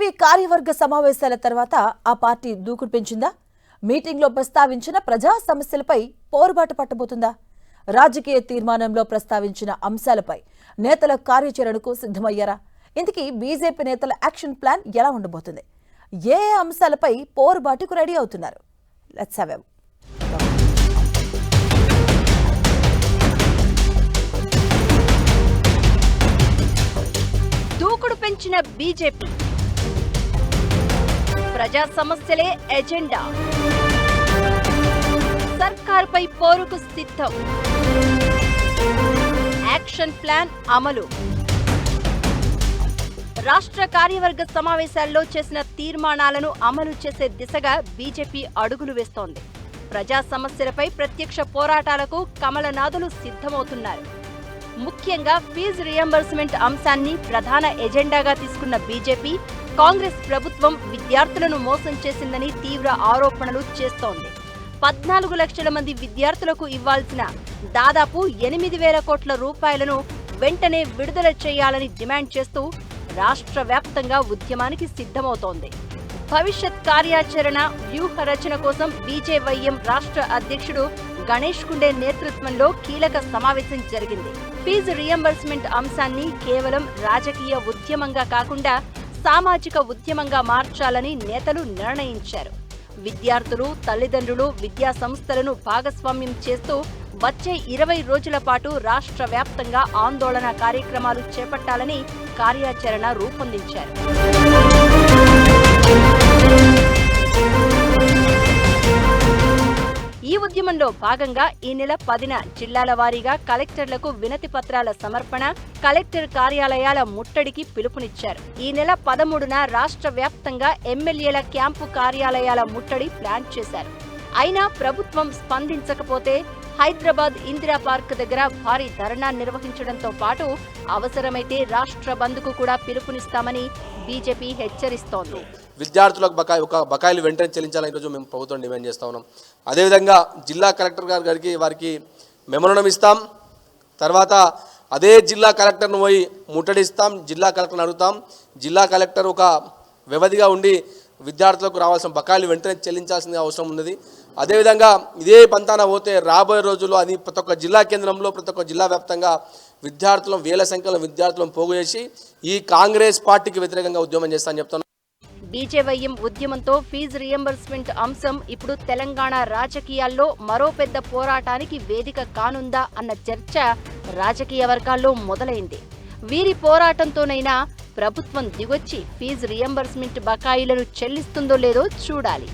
BJP కార్యవర్గ సమావేశాల తర్వాత ఆ పార్టీ దూకుడు పెంచిందా? మీటింగ్లో ప్రస్తావించిన ప్రజా సమస్యలపై పోరుబాటు పట్టబోతుందా? రాజకీయ తీర్మానంలో ప్రస్తావించిన అంశాలపై నేతల కార్యాచరణకు సిద్ధమయ్యారా? ఇంతకీ బీజేపీ నేతల యాక్షన్ ప్లాన్ ఎలా ఉండబోతుంది? ఏ అంశాలపై పోరుబాటుకు రెడీ అవుతున్నారు? లెట్స్ హావ్ ఎ దూకుడు పెంచిన బీజేపీ, ప్రజా సమస్యలే ఎజెండా, సర్కార్పై పోరుకు సిద్ధం, యాక్షన్ ప్లాన్ అమలు. రాష్ట్ర కార్యవర్గ సమావేశాల్లో చేసిన తీర్మానాలను అమలు చేసే దిశగా బీజేపీ అడుగులు వేస్తోంది. ప్రజా సమస్యలపై ప్రత్యక్ష పోరాటాలకు కమలనాథులు సిద్ధమవుతున్నారు. ముఖ్యంగా ఫీజు రియంబర్స్మెంట్ అంశాన్ని ప్రధాన ఎజెండాగా తీసుకున్న బీజేపీ, కాంగ్రెస్ ప్రభుత్వం విద్యార్థులను మోసం చేసిందని తీవ్ర ఆరోపణలు చేస్తోంది. 14 లక్షల మంది విద్యార్థులకు ఇవ్వాల్సిన దాదాపు 8,000 కోట్ల రూపాయలను వెంటనే విడుదల చేయాలని డిమాండ్ చేస్తూ రాష్ట్ర వ్యాప్తంగా ఉద్యమానికి సిద్ధమవుతోంది. భవిష్యత్ కార్యాచరణ వ్యూహ రచన కోసం బీజేవైఎం రాష్ట్ర అధ్యక్షుడు గణేష్ కుండే నేతృత్వంలో కీలక సమావేశం జరిగింది. ఫీజు రియంబర్స్మెంట్ అంశాన్ని కేవలం రాజకీయ ఉద్యమంగా కాకుండా సామాజిక ఉద్యమంగా మార్చాలని నేతలు నిర్ణయించారు. విద్యార్థులు, తల్లిదండ్రులు, విద్యా సంస్థలను భాగస్వామ్యం చేస్తూ వచ్చే 20 రోజుల పాటు రాష్ట్ర వ్యాప్తంగా ఆందోళన కార్యక్రమాలు చేపట్టాలని కార్యాచరణ రూపొందించారు. ఈ ఉద్యమంలో భాగంగా ఈ నెల 10న జిల్లాల వారీగా కలెక్టర్లకు వినతి పత్రాల సమర్పణ, కలెక్టర్ కార్యాలయాల ముట్టడికి పిలుపునిచ్చారు. ఈ నెల 13న రాష్ట్ర వ్యాప్తంగా ఎమ్మెల్యేల క్యాంపు కార్యాలయాల ముట్టడి ప్లాన్ చేశారు. అయినా ప్రభుత్వం స్పందించకపోతే హైదరాబాద్ ఇందిరా పార్క్ దగ్గర భారీ ధర్నా నిర్వహించడంతో పాటు అవసరమైతే రాష్ట్ర బంద్కు కూడా పిలుపునిస్తామని బీజేపీ హెచ్చరిస్తోంది. విద్యార్థులకు బకాయిలు వెంటనే చెల్లించాలని ఈరోజు మేము ప్రభుత్వం డిమాండ్ చేస్తా ఉన్నాం. అదేవిధంగా జిల్లా కలెక్టర్ గారికి వారికి మెమోరాండం ఇస్తాం. తర్వాత అదే జిల్లా కలెక్టర్ను పోయి ముట్టడిస్తాం, జిల్లా కలెక్టర్ని అడుగుతాం. జిల్లా కలెక్టర్ ఒక వ్యవధిగా ఉండి విద్యార్థులకు రావాల్సిన బకాయిలు వెంటనే చెల్లించాల్సిన అవసరం ఉన్నది. అదేవిధంగా ఇదే పంతాన పోతే రాబోయే రోజుల్లో అది ప్రతి ఒక్క జిల్లా కేంద్రంలో, ప్రతి ఒక్క జిల్లా వ్యాప్తంగా విద్యార్థులను, వేల సంఖ్యలో విద్యార్థులను పోగు చేసి ఈ కాంగ్రెస్ పార్టీకి వ్యతిరేకంగా ఉద్యమం చేస్తానని చెప్తున్నాను. బీజేవైఎం ఉద్యమంతో ఫీజు రియంబర్స్మెంట్ అంశం ఇప్పుడు తెలంగాణ రాజకీయాల్లో మరో పెద్ద పోరాటానికి వేదిక కానుందా అన్న చర్చ రాజకీయ వర్గాల్లో మొదలైంది. వీరి పోరాటంతోనైనా ప్రభుత్వం దిగొచ్చి ఫీజు రియంబర్స్మెంట్ బకాయిలను చెల్లిస్తుందో లేదో చూడాలి.